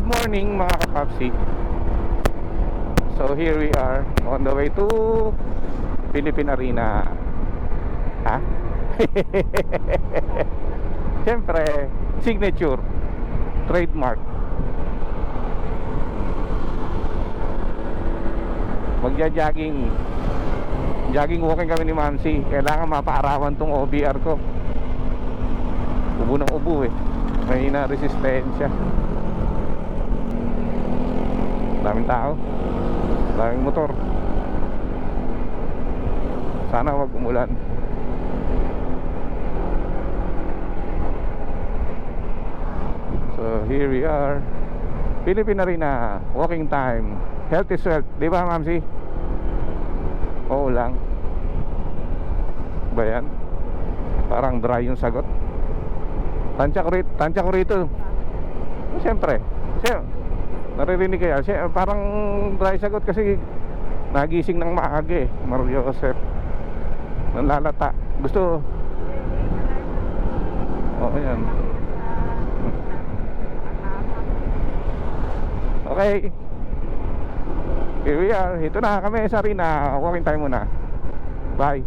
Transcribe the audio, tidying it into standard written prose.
morning mga kapapsi. So here we are on the way to Philippine Arena. Ha? Siyempre, signature, trademark. Magja-jogging, walking kami ni Mamsi. Kailangan mapaarawan tong OBR ko. Ubo ng ubo eh. May na resistensya. Daming tao, daming motor. Sana wag umulan. So here we are, Philippine Arena, walking time. Health is wealth, di ba Mamsi? Oo lang. Ba yan? Parang dry yung sagot. Tansya ko rito. Siyempre, naririnig kaya. Parang dry sagot kasi nagising ng maaga eh. Mario Joseph nanlalata. Gusto. Oo yan. Okay, here we are. Ito na kami sa arena. Walking time muna. Bye.